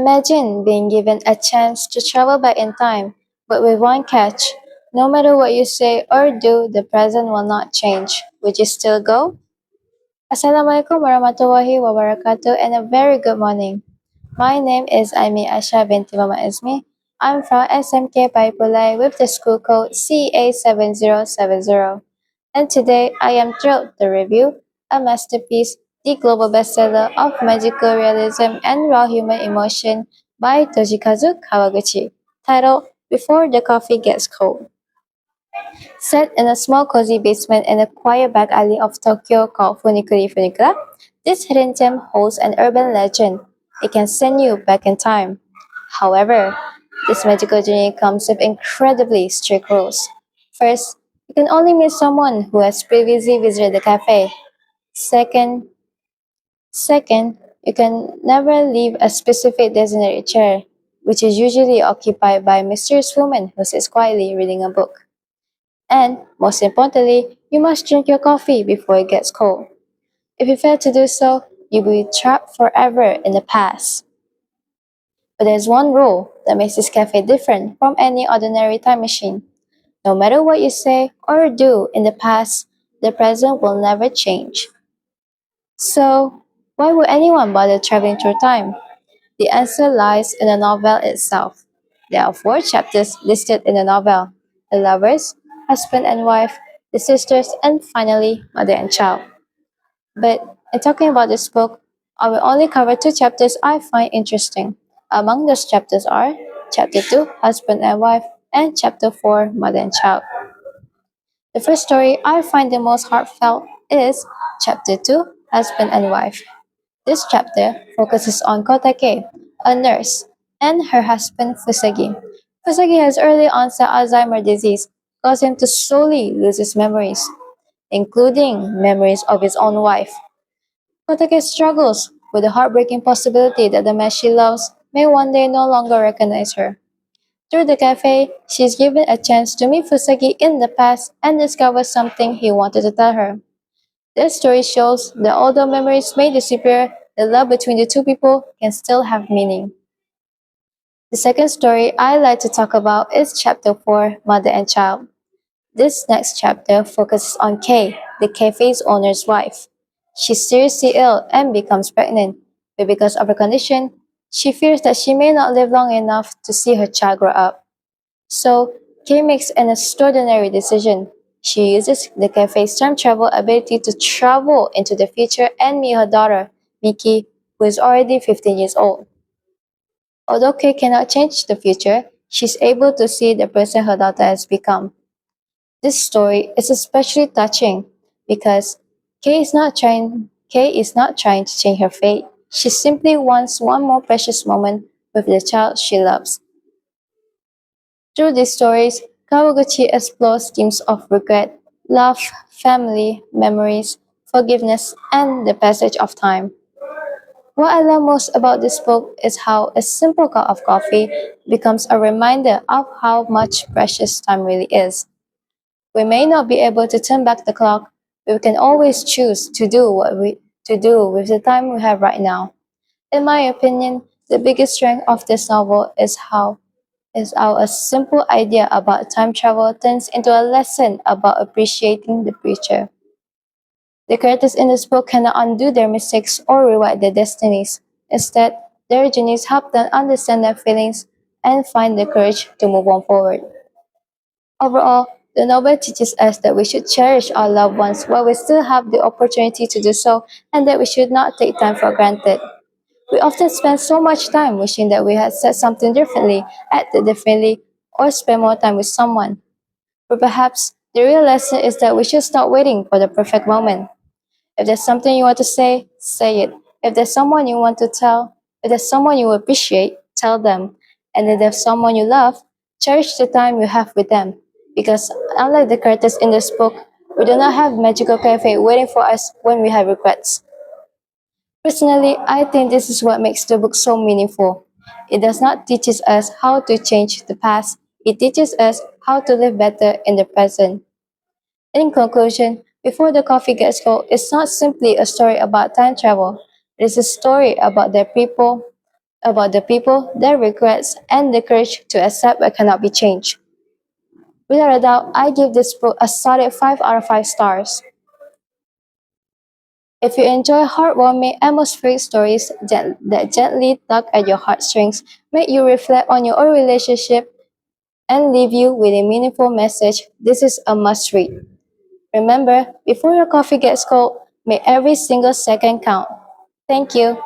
Imagine being given a chance to travel back in time, but with one catch. No matter what you say or do, the present will not change. Would you still go? Assalamualaikum warahmatullahi wabarakatuh and a very good morning. My name is Aimi Aishah binti Mama AZMI. I'm from Smk Paya Pulai with the school code CA7070. And today I am thrilled to review a masterpiece, the global bestseller of magical realism and raw human emotion by Toshikazu Kawaguchi, titled Before the Coffee Gets Cold. Set in a small cozy basement in a quiet back alley of Tokyo called Funikura, this hidden gem holds an urban legend. It can send you back in time. However, this magical journey comes with incredibly strict rules. First, you can only meet someone who has previously visited the cafe. Second, Second, you can never leave a specific designated chair, which is usually occupied by a mysterious woman who sits quietly reading a book. And, most importantly, you must drink your coffee before it gets cold. If you fail to do so, you'll be trapped forever in the past. But there's one rule that makes this cafe different from any ordinary time machine. No matter what you say or do in the past, the present will never change. So, why would anyone bother traveling through time? The answer lies in the novel itself. There are four chapters listed in the novel: the lovers, husband and wife, the sisters, and finally, mother and child. But in talking about this book, I will only cover two chapters I find interesting. Among those chapters are Chapter 2, Husband and Wife, and Chapter 4, Mother and Child. The first story I find the most heartfelt is Chapter 2, Husband and Wife. This chapter focuses on Kotake, a nurse, and her husband Fusagi. Fusagi has early onset Alzheimer's disease, causing him to slowly lose his memories, including memories of his own wife. Kotake struggles with the heartbreaking possibility that the man she loves may one day no longer recognize her. Through the cafe, she is given a chance to meet Fusagi in the past and discover something he wanted to tell her. This story shows that although memories may disappear, the love between the two people can still have meaning. The second story I like to talk about is Chapter 4, Mother and Child. This next chapter focuses on Kay, the cafe's owner's wife. She's seriously ill and becomes pregnant, but because of her condition, she fears that she may not live long enough to see her child grow up. So, Kay makes an extraordinary decision. She uses the cafe's time travel ability to travel into the future and meet her daughter, Miki, who is already 15 years old. Although Kay cannot change the future, she's able to see the person her daughter has become. This story is especially touching because Kay is not trying to change her fate. She simply wants one more precious moment with the child she loves. Through these stories, Kawaguchi explores themes of regret, love, family, memories, forgiveness, and the passage of time. What I love most about this book is how a simple cup of coffee becomes a reminder of how much precious time really is. We may not be able to turn back the clock, but we can always choose to do with the time we have right now. In my opinion, the biggest strength of this novel is how a simple idea about time travel turns into a lesson about appreciating the future. The characters in this book cannot undo their mistakes or rewrite their destinies. Instead, their journeys help them understand their feelings and find the courage to move on forward. Overall, the novel teaches us that we should cherish our loved ones while we still have the opportunity to do so, and that we should not take time for granted. We often spend so much time wishing that we had said something differently, acted differently, or spent more time with someone. But perhaps the real lesson is that we should stop waiting for the perfect moment. If there's something you want to say it. If there's someone you appreciate, tell them. And if there's someone you love, cherish the time you have with them. Because unlike the characters in this book, we do not have magical cafe waiting for us when we have regrets. Personally, I think this is what makes the book so meaningful. It does not teach us how to change the past, it teaches us how to live better in the present. In conclusion, Before the Coffee Gets Cold is not simply a story about time travel. It is a story about the people about the people, their regrets, and the courage to accept what cannot be changed. Without a doubt, I give this book a solid 5 out of 5 stars. If you enjoy heartwarming, atmospheric stories that gently tug at your heartstrings, make you reflect on your own relationship, and leave you with a meaningful message, this is a must read. Remember, before your coffee gets cold, make every single second count. Thank you.